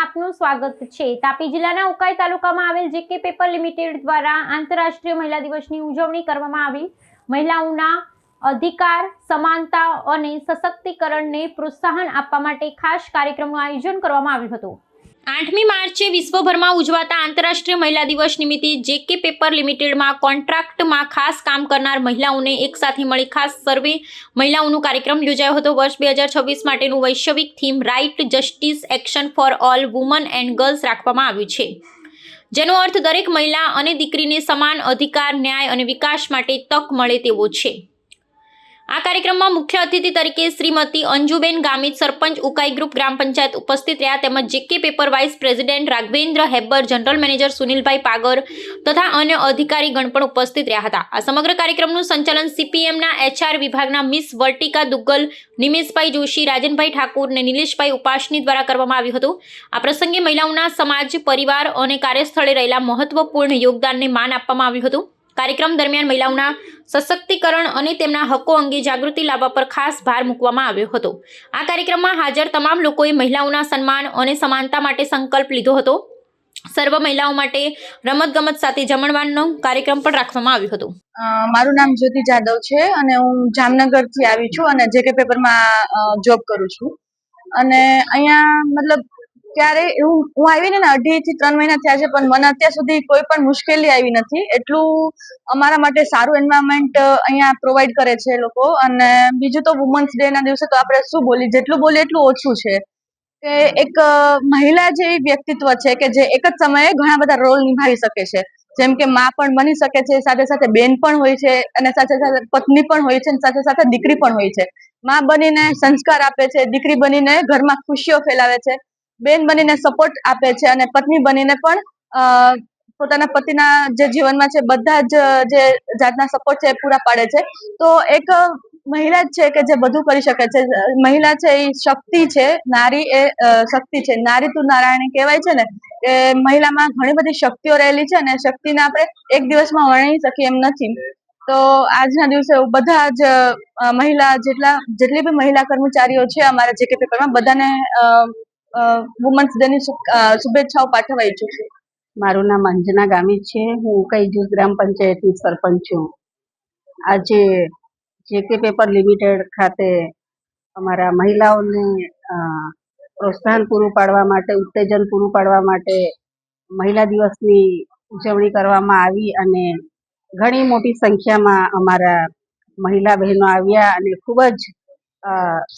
આપનું સ્વાગત છે। તાપી જિલ્લાના ઉકાઈ તાલુકામાં આવેલ જેકે પેપર લિમિટેડ દ્વારા આંતરરાષ્ટ્રીય મહિલા દિવસની ઉજવણી કરવામાં આવી। મહિલાઓના અધિકાર, સમાનતા અને સશક્તિકરણને પ્રોત્સાહન આપવા માટે ખાસ કાર્યક્રમનું આયોજન કરવામાં આવ્યું હતું। 8મી માર્ચે વિશ્વભરમાં ઉજવાતા આંતરરાષ્ટ્રીય મહિલા દિવસ નિમિત્તે જેકે પેપર લિમિટેડમાં કોન્ટ્રાક્ટમાં ખાસ કામ કરનાર મહિલાઓને એકસાથે મળી ખાસ સર્વે મહિલાઓનો કાર્યક્રમ યોજાયો હતો। વર્ષ 2026 માટેનું વૈશ્વિક theme right, justice, action for all women and girls રાખવામાં આવ્યું છે, જેનો અર્થ દરેક મહિલા અને દીકરીને સમાન અધિકાર, ન્યાય અને વિકાસ માટે તક મળે તેવો છે। આ કાર્યક્રમમાં મુખ્ય અતિથિ તરીકે શ્રીમતી અંજુબેન ગામિત, સરપંચ ઉકાઈ ગ્રુપ ગ્રામ પંચાયત ઉપસ્થિત રહ્યા, તેમજ JK paper vice president Raghavendra Hebbar, general manager Sunilbhai Pagar તથા અન્ય અધિકારીગણ પણ ઉપસ્થિત રહ્યા હતા। આ સમગ્ર કાર્યક્રમનું સંચાલન સીપીએમના એચઆર વિભાગના મિસ વર્ટિકા દુગ્ગલ, નિમેશભાઈ જોશી, રાજનભાઈ ઠાકુર અને નિલેશભાઈ ઉપાસની દ્વારા કરવામાં આવ્યું હતું। આ પ્રસંગે મહિલાઓના સમાજ, પરિવાર અને કાર્યસ્થળે રહેલા મહત્વપૂર્ણ યોગદાનને માન આપવામાં આવ્યું હતું। કાર્યક્રમ દરમિયાન મહિલાઓના સશક્તિકરણ અને તેમના હકો અંગે જાગૃતિ લાવવા પર ખાસ ભાર મૂકવામાં આવ્યો હતો। આ કાર્યક્રમમાં હાજર તમામ લોકોએ મહિલાઓના સન્માન અને સમાનતા માટે સંકલ્પ લીધો હતો। સર્વ મહિલાઓ માટે રમતગમત સાથે જમણવારનો કાર્યક્રમ પણ રાખવામાં આવ્યો હતો। મારું નામ જ્યોતિ જાદવ છે અને હું જામનગરથી આવી છું અને જેકે પેપરમાં જોબ કરું છું। અને અહીંયા મતલબ ત્યારે હું આવીને 2.5 થી 3 મહિના થયા છે, પણ મને અત્યાર સુધી કોઈ પણ મુશ્કેલી આવી નથી। એટલું અમારા માટે સારું એન્વાયરમેન્ટ અહીંયા પ્રોવાઈડ કરે છે લોકો। અને બીજું તો વુમન્સ ડે ના દિવસે તો આપણે શું બોલીએ, જેટલું બોલીએ એટલું ઓછું છે કે એક મહિલા જેવી વ્યક્તિત્વ છે કે જે એક જ સમયે ઘણા બધા રોલ નિભાવી શકે છે। જેમ કે માં પણ બની શકે છે, સાથે સાથે બેન પણ હોય છે, અને સાથે સાથે પત્ની પણ હોય છે, અને સાથે સાથે દીકરી પણ હોય છે। માં બનીને સંસ્કાર આપે છે, દીકરી બનીને ઘરમાં ખુશીઓ ફેલાવે છે, બેન બનીને સપોર્ટ આપે છે, અને પત્ની બનીને પણ પોતાના પતિના જે જીવનમાં છે બધા જ જે જાતના સપોર્ટ છે એ પૂરા પાડે છે। તો એક મહિલા જ છે કે જે બધું કરી શકે છે। મહિલા છે એ શક્તિ છે, નારી એ શક્તિ છે। નારી તું નારાયણી કહેવાય છે ને, કે મહિલામાં ઘણી બધી શક્તિઓ રહેલી છે અને શક્તિને આપણે એક દિવસમાં વર્ણવી શકીએ એમ નથી। તો આજના દિવસે બધા જ મહિલા જેટલી બી મહિલા કર્મચારીઓ છે અમારા જેકે પેપરમાં, બધાને વુમન્સ ડે ની શુભેચ્છાઓ પાઠવવા ઈચ્છું છું। મારું નામ અંજના ગામિત છે, હું ઉકાઈ ગ્રામ પંચાયતની સરપંચ છું। આજે જેકે પેપર લિમિટેડ ખાતે અમારા મહિલાઓને પ્રોત્સાહન પૂરું પાડવા માટે, ઉત્તેજન પૂરું પાડવા માટે મહિલા દિવસની ઉજવણી કરવામાં આવી અને ઘણી મોટી સંખ્યામાં અમારા મહિલા બહેનો આવ્યા અને ખૂબ જ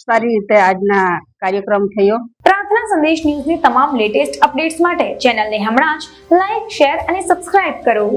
સારી રીતે આજના કાર્યક્રમ થયો। પ્રાર્થના સંદેશ ન્યૂઝની તમામ લેટેસ્ટ અપડેટ્સ માટે ચેનલને હમણાં જ લાઈક, શેર અને સબસ્ક્રાઇબ કરો।